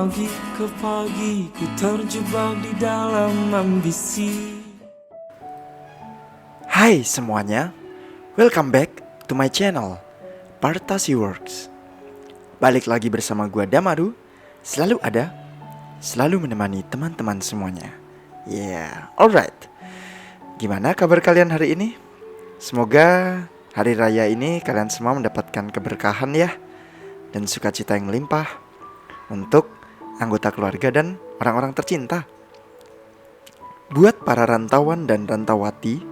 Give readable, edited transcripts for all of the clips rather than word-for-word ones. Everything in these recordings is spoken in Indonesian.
pagi ke pagi ku terjebak di dalam ambisi. Hai semuanya, welcome back to my channel, Partasi Works. Balik lagi bersama gua Damaru, selalu ada, selalu menemani teman-teman semuanya. Alright. Gimana kabar kalian hari ini? Semoga hari raya ini kalian semua mendapatkan keberkahan ya, dan sukacita yang melimpah untuk anggota keluarga dan orang-orang tercinta. Buat para rantauan dan rantawati,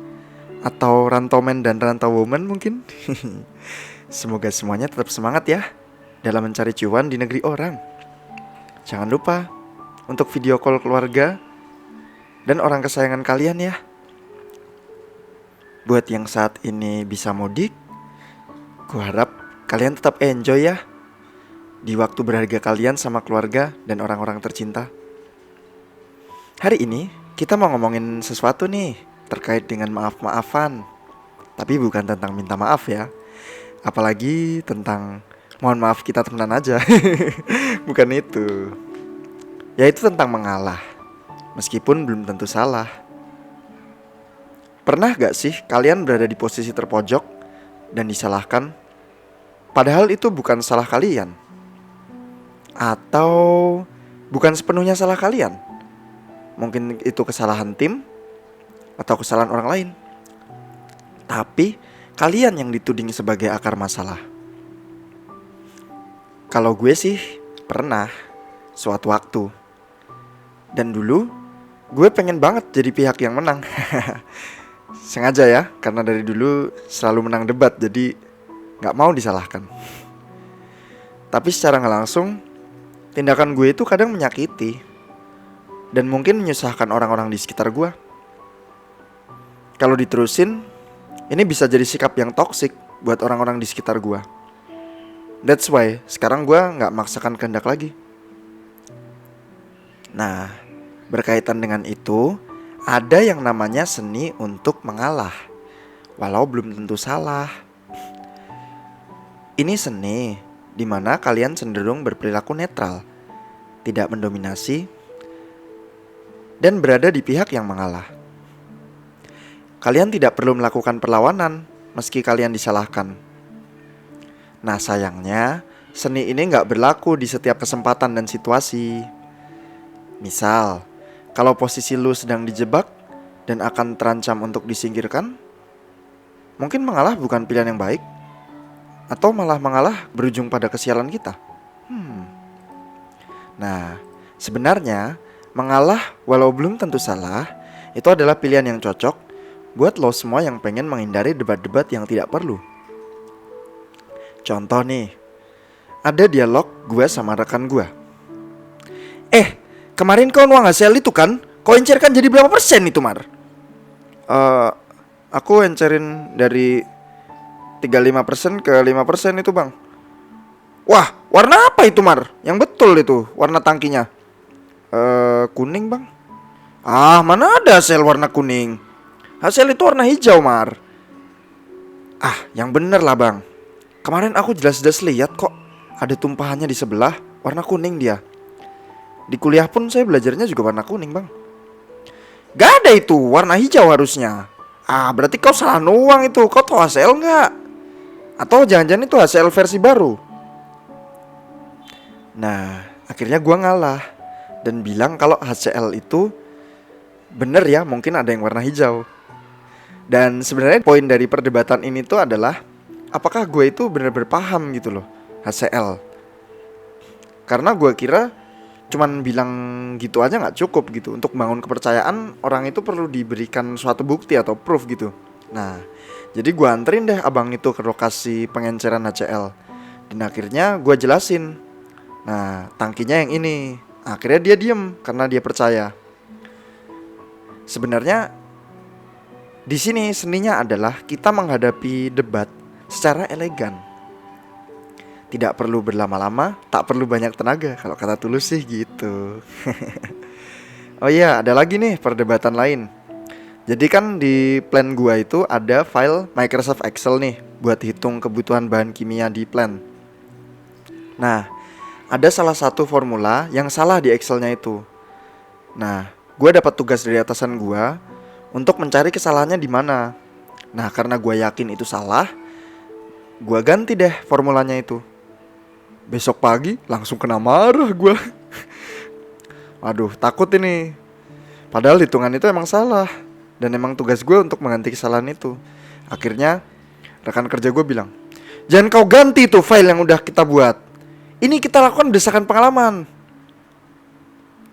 atau rantaumen dan rantauwoman mungkin, semoga semuanya tetap semangat ya dalam mencari cuan di negeri orang. Jangan lupa untuk video call keluarga dan orang kesayangan kalian ya. Buat yang saat ini bisa mudik, gue harap kalian tetap enjoy ya di waktu berharga kalian sama keluarga dan orang-orang tercinta. Hari ini kita mau ngomongin sesuatu nih terkait dengan maaf-maafan. Tapi bukan tentang minta maaf ya, apalagi tentang mohon maaf kita temenan aja. Bukan itu. Yaitu tentang mengalah, meskipun belum tentu salah. Pernah gak sih kalian berada di posisi terpojok dan disalahkan, padahal itu bukan salah kalian? Atau bukan sepenuhnya salah kalian? Mungkin itu kesalahan tim atau kesalahan orang lain, tapi kalian yang dituding sebagai akar masalah. Kalau gue sih pernah suatu waktu. Dan dulu gue pengen banget jadi pihak yang menang. Sengaja ya, karena dari dulu selalu menang debat, jadi gak mau disalahkan. Tapi secara gak langsung, tindakan gue itu kadang menyakiti dan mungkin menyusahkan orang-orang di sekitar gue. Kalau diterusin, ini bisa jadi sikap yang toksik buat orang-orang di sekitar gue. That's why sekarang gue gak maksakan kehendak lagi. Nah, berkaitan dengan itu, ada yang namanya seni untuk mengalah, walau belum tentu salah. Ini seni di mana kalian cenderung berperilaku netral, tidak mendominasi, dan berada di pihak yang mengalah. Kalian tidak perlu melakukan perlawanan meski kalian disalahkan. Nah sayangnya, seni ini gak berlaku di setiap kesempatan dan situasi. Misal, kalau posisi lu sedang dijebak dan akan terancam untuk disingkirkan, mungkin mengalah bukan pilihan yang baik. Atau malah mengalah berujung pada kesialan kita. Nah, sebenarnya mengalah walau belum tentu salah, itu adalah pilihan yang cocok buat lo semua yang pengen menghindari debat-debat yang tidak perlu. Contoh nih, ada dialog gue sama rekan gue. Kemarin kau nuang hasil itu kan, kau encerkan jadi berapa persen itu Mar? Aku encerin dari 35% ke 5% itu bang. Wah, warna apa itu Mar? Yang betul itu, warna tangkinya. Kuning bang. Ah, mana ada hasil warna kuning? Hasil itu warna hijau Mar. Ah, yang bener lah bang. Kemarin aku jelas-jelas lihat kok ada tumpahannya di sebelah, warna kuning dia. Di kuliah pun saya belajarnya juga warna kuning bang. Gak ada itu, warna hijau harusnya. Ah, berarti kau salah nuang itu. Kau tahu hasil gak? Atau jangan-jangan itu hasil versi baru? Nah, akhirnya gue ngalah dan bilang kalau HCL itu bener ya, mungkin ada yang warna hijau. Dan sebenarnya poin dari perdebatan ini tuh adalah apakah gue itu benar-benar paham gitu loh HCL. Karena gue kira cuman bilang gitu aja gak cukup gitu. Untuk bangun kepercayaan, orang itu perlu diberikan suatu bukti atau proof gitu. Nah, jadi gue anterin deh abang itu ke lokasi pengenceran HCL. Dan akhirnya gue jelasin, nah tangkinya yang ini. Akhirnya dia diem karena dia percaya. Sebenarnya di sini seninya adalah kita menghadapi debat secara elegan. Tidak perlu berlama-lama, tak perlu banyak tenaga. Kalau kata Tulus sih gitu. Oh iya, ada lagi nih perdebatan lain. Jadi kan di plan gua itu ada file Microsoft Excel nih buat hitung kebutuhan bahan kimia di plan. Nah, ada salah satu formula yang salah di Excelnya itu. Nah, gue dapat tugas dari atasan gue untuk mencari kesalahannya di mana. Nah, karena gue yakin itu salah, gue ganti deh formulanya itu. Besok pagi langsung kena marah gue. Waduh, takut ini. Padahal hitungan itu emang salah, dan emang tugas gue untuk mengganti kesalahan itu. Akhirnya rekan kerja gue bilang, jangan kau ganti tuh file yang udah kita buat. Ini kita lakukan berdasarkan pengalaman.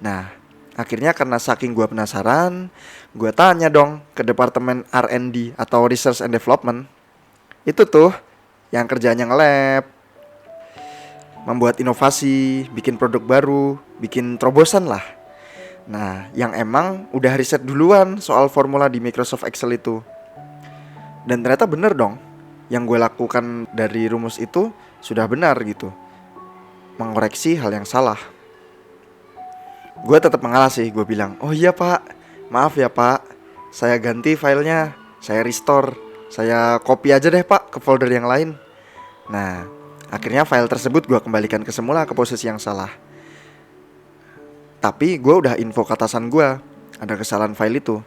Nah, akhirnya karena saking gue penasaran, gue tanya dong ke departemen R&D atau Research and Development. Itu tuh yang kerjanya nge-lab, membuat inovasi, bikin produk baru, bikin terobosan lah. Nah, yang emang udah riset duluan soal formula di Microsoft Excel itu. Dan ternyata bener dong, yang gue lakukan dari rumus itu sudah benar gitu, mengoreksi hal yang salah. Gue tetap mengalah sih, gue bilang, oh iya pak, maaf ya pak, saya ganti filenya, saya restore, saya copy aja deh pak ke folder yang lain. Nah, akhirnya file tersebut gue kembalikan ke semula ke posisi yang salah. Tapi gue udah info ke atasan gue, ada kesalahan file itu.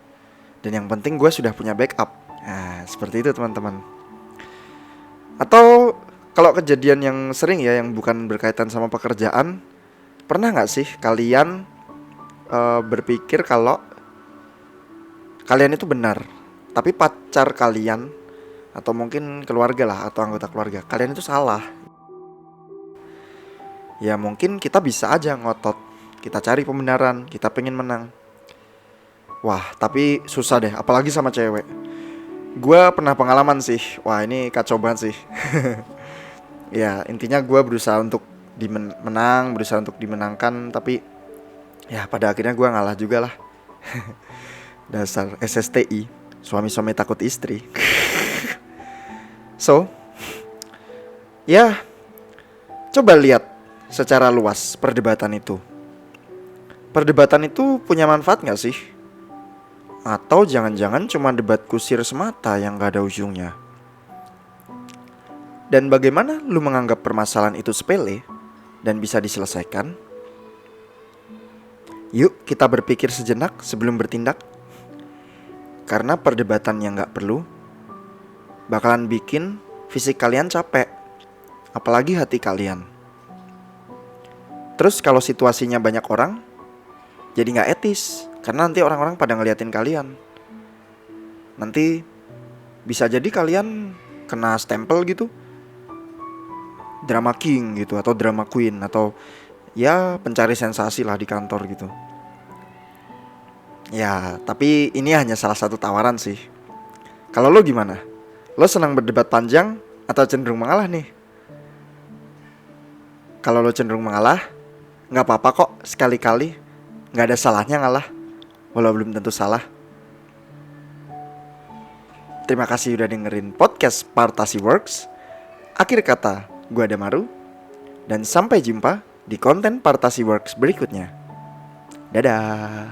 Dan yang penting gue sudah punya backup. Nah, seperti itu teman-teman. Atau kalau kejadian yang sering ya, yang bukan berkaitan sama pekerjaan, pernah gak sih kalian berpikir kalau kalian itu benar, tapi pacar kalian atau mungkin keluarga lah, atau anggota keluarga kalian itu salah? Ya mungkin kita bisa aja ngotot, kita cari pembenaran, kita pengen menang. Wah tapi susah deh, apalagi sama cewek. Gue pernah pengalaman sih, wah ini kacau banget sih. Ya intinya gue berusaha untuk menang, berusaha untuk dimenangkan, tapi ya pada akhirnya gue ngalah juga lah. Dasar SSTI, suami-suami takut istri. So, ya coba lihat secara luas perdebatan itu. Perdebatan itu punya manfaat gak sih? Atau jangan-jangan cuma debat kusir semata yang gak ada ujungnya? Dan bagaimana lu menganggap permasalahan itu sepele dan bisa diselesaikan? Yuk kita berpikir sejenak sebelum bertindak. Karena perdebatan yang gak perlu bakalan bikin fisik kalian capek, apalagi hati kalian. Terus kalau situasinya banyak orang, jadi gak etis, karena nanti orang-orang pada ngeliatin kalian. Nanti bisa jadi kalian kena stempel gitu, drama king gitu, atau drama queen, atau ya pencari sensasi lah di kantor gitu. Ya tapi ini hanya salah satu tawaran sih. Kalau lo gimana? Lo senang berdebat panjang atau cenderung mengalah nih? Kalau lo cenderung mengalah, gak apa-apa kok sekali-kali. Gak ada salahnya ngalah, walau belum tentu salah. Terima kasih udah dengerin podcast Partasi Works. Akhir kata, gue Damaru. Dan sampai jumpa di konten Partasi Works berikutnya. Dadah.